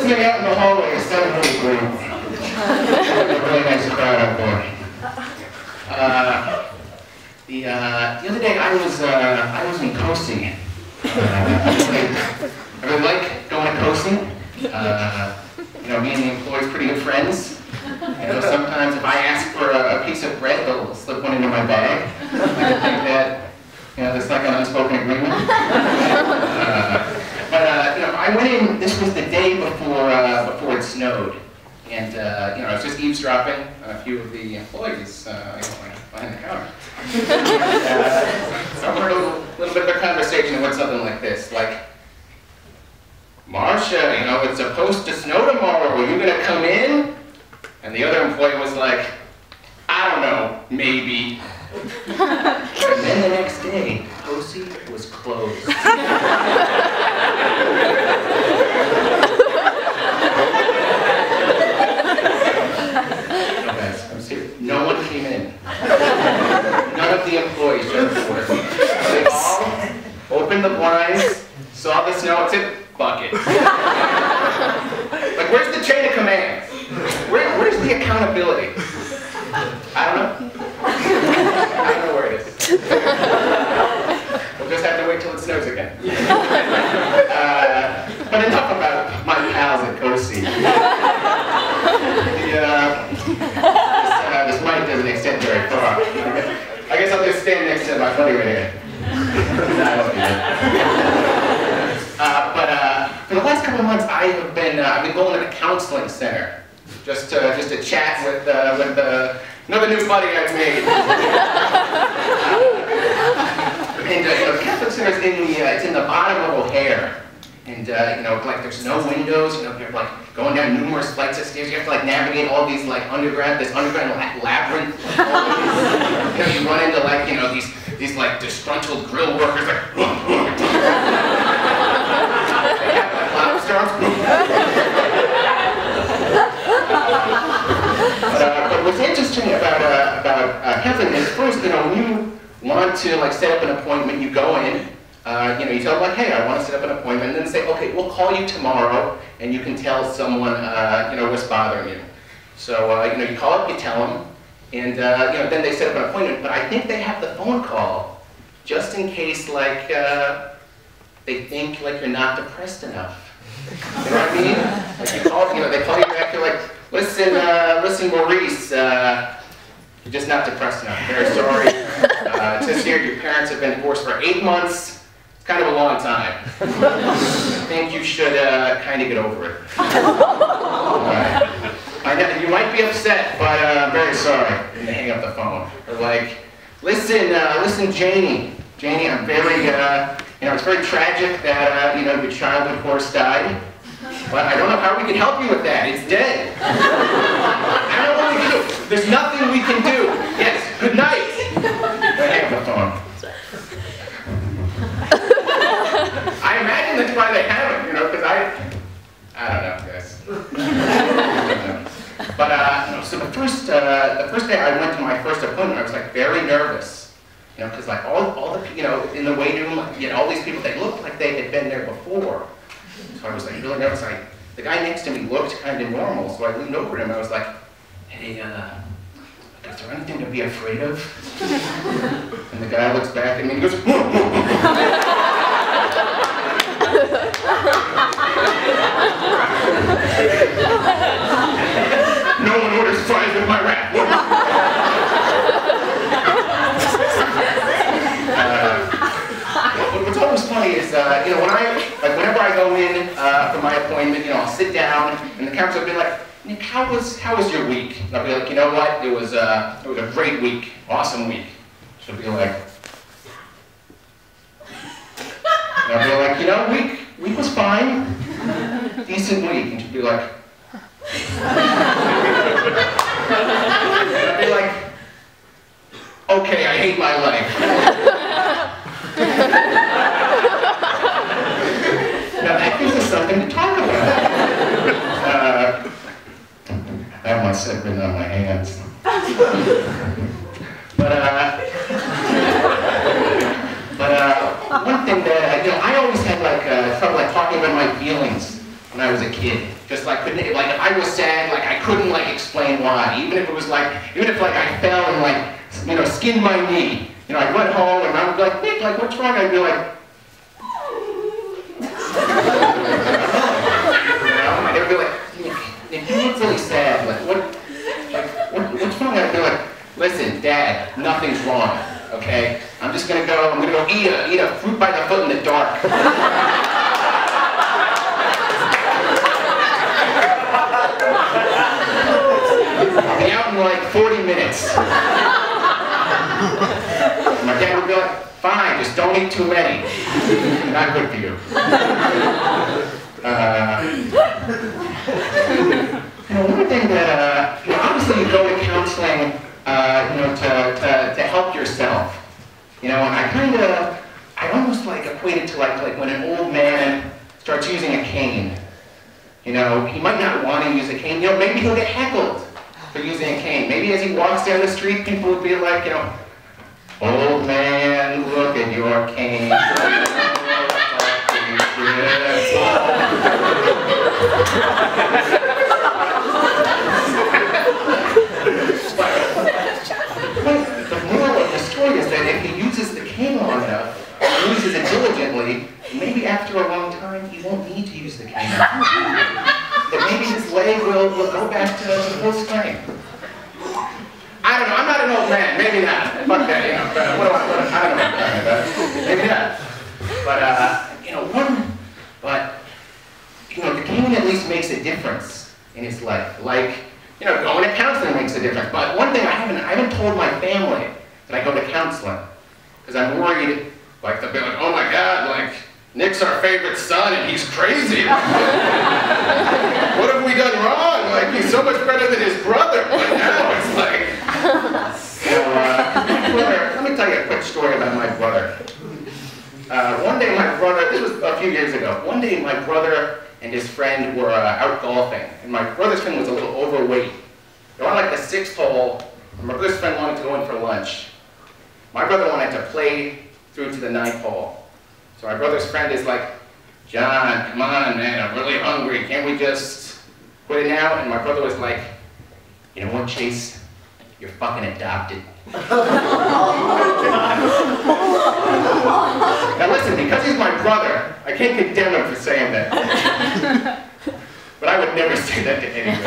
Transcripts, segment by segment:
me out in the hallway. It sounded really great. A really nice crowd out there. The other day I was in Coasting. I really like going to Coasting. You know, me and the employees pretty good friends. You know, sometimes if I ask for a piece of bread, they'll slip one into my bag. I think that, you know, that's like an unspoken agreement. You know, I went in, this was the day before it snowed. And, you know, I was just eavesdropping on a few of the employees behind the counter. So I heard a little bit of their conversation and went something like this, like, Marcia, you know, it's supposed to snow tomorrow. Are you going to come in? And the other employee was like, I don't know, maybe. And then the next day, Posey was closed. No, guys, I'm serious. No one came in. None of the employees showed forth. They all opened the blinds, saw the snow, and said, bucket. Like, where's the chain of command? Where's the accountability? I don't know. I don't know where it is. We'll just have to wait till it snows again. But enough about my pals at Coasting. This mic doesn't extend very far. I guess I'll just stand next to my buddy right here. I won't do that. But for the last couple of months, I've been going to the counseling center just to chat with another new buddy I've made. And you know, the Catholic Center is it's in the bottom of O'Hare, and you know, like there's no windows. You know, you're like going down numerous flights of stairs. You have to like navigate all these like underground labyrinth. You know, you run into like these like disgruntled grill workers like. But what's interesting about Catholic is first, you know, when you want to like set up an appointment, you go in, you know, you tell them like, hey, I want to set up an appointment, and then say, okay, we'll call you tomorrow, and you can tell someone, you know, what's bothering you. So, you know, you call up, you tell them, and you know, then they set up an appointment. But I think they have the phone call just in case, like, they think like you're not depressed enough. You know what I mean? Like you call, you know, they call you back, you're like, listen, Maurice, you're just not depressed enough. Very sorry. It says here your parents have been divorced for 8 months. It's kind of a long time. I think you should kind of get over it. I know you might be upset, but I'm very sorry. And they hang up the phone. They're like, listen, Janie, I'm very, you know, it's very tragic that, you know, your childhood horse died. But I don't know how we can help you with that. It's dead. I don't know what we can do. There's nothing we can do. Yes, good night. They hang up the phone. I imagine that's why they have it, you know, because I don't know, guys. But, you know, so the first day I went to my first appointment, I was like very nervous. You know, because like all the, you know, in the waiting room, like, you know, all these people, they looked like they had been there before. So I was like really nervous. The guy next to me looked kind of normal, so I leaned over to him. I was like, hey, is there anything to be afraid of? And the guy looks back at me and goes, no one orders fries with my rat. What's always funny is, you know, whenever I go in for my appointment, you know, I'll sit down and the counselor will be like, Nick, how was your week? And I'll be like, you know what? It was a great week, awesome week. She'll be like, and I'll be like, you know, week was fine, decent week. And she'll be like, and I'll be like, okay, I hate my life. Now that gives us something to talk about. I have my set written on my hands. But one thing that, you know, I always had like trouble like talking about my feelings when I was a kid. Just like, couldn't, like if I was sad, like I couldn't like explain why. Even if it was like, even if like I fell and like, you know, skinned my knee. You know, I'd run home and I would be like, Nick, like what's wrong? I'd be like, and they would be like, Nick, you look really sad. Like what's wrong? I'd be like, listen, Dad, nothing's wrong. Okay, I'm gonna go eat a fruit by the foot in the dark. I'll be out in like 40 minutes. My dad would be like, fine, just don't eat too many. Not good for you. You know, one thing that, you know, obviously you go to counseling, you know, to help yourself. You know, and I almost like equate it to like when an old man starts using a cane. You know, he might not want to use a cane. You know, maybe he'll get heckled for using a cane. Maybe as he walks down the street, people would be like, you know, old man, look at your cane. The moral of the story is that if he uses the cane long enough, uses it diligently, maybe after a long time he won't need to use the cane. That maybe his leg will go back to full strength. I don't know, I'm not an old man, maybe not. Fuck that, you know, I don't know what I'm talking about. Maybe not. But, you know, you know, the cane at least makes a difference in his life. Like, you know, going to counseling makes a difference. But one thing I haven't told my family that I go to counseling. Because I'm worried, like, they'll be like, oh my God, like, Nick's our favorite son and he's crazy. What have we done wrong? Like, he's so much better than his brother. But now it's like, you know, let me tell you a quick story about my brother. One day my brother, this was a few years ago, one day my brother and his friend were out golfing, and my brother's friend was a little overweight. They were on like the 6th hole, and my brother's friend wanted to go in for lunch. My brother wanted to play through to the 9th hole. So my brother's friend is like, John, come on man, I'm really hungry, can't we just quit it now? And my brother was like, you know what, Chase? You're fucking adopted. Now listen, because he's my brother, I can't condemn him for saying that. But I would never say that to anyone.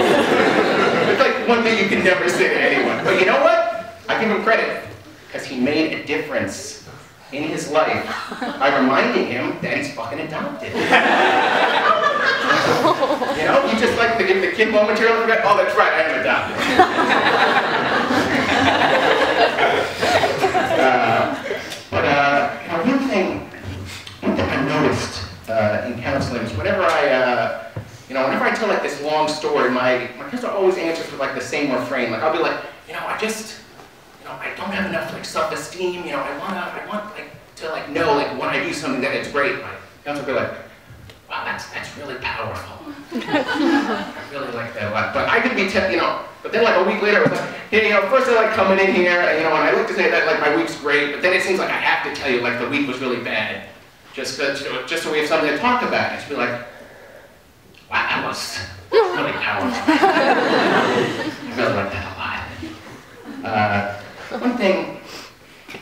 It's like one thing you can never say to anyone. But you know what? I give him credit, because he made a difference in his life by reminding him that he's fucking adopted. You know, you just like to give the kid momentarily forget, oh that's right, I am adopted. But you know, one thing I've noticed in counseling is whenever I tell like this long story, my counselor always answers with like the same refrain. Like I'll be like, you know, I don't have enough like self-esteem. You know, I want like to like know like when I do something that it's great. My counselor will be like, wow, that's really powerful. I really like that a lot. But I could be, you know. But then like a week later, I was like, hey, you know, first I like coming in here, and, you know, and I like to say that like my week's great, but then it seems like I have to tell you like the week was really bad, just so we have something to talk about. And she'd be like, wow, that was really powerful. I really like that a lot. One thing,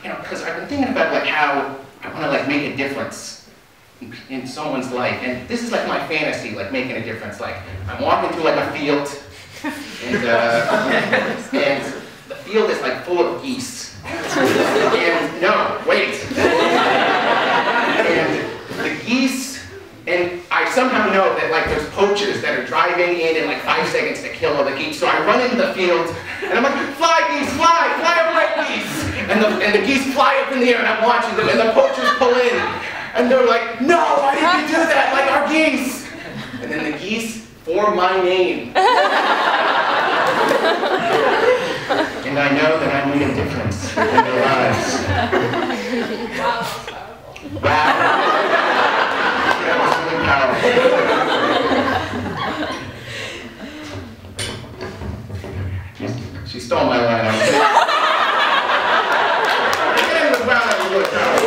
you know, because I've been thinking about like how I want to like make a difference in someone's life, and this is like my fantasy, like making a difference. Like I'm walking through like a field. And the field is like full of geese. And no, wait. And the geese, and I somehow know that like there's poachers that are driving in 5 seconds to kill all the geese. So I run into the field and I'm like, fly geese, fly away geese. And the geese fly up in the air and I'm watching them and the poachers pull in. And they're like, no, why did you do that? Like our geese. And then the geese form my name. And I know that I made a difference in their lives. Wow. That was really powerful. She stole my line. Wow, that was really powerful.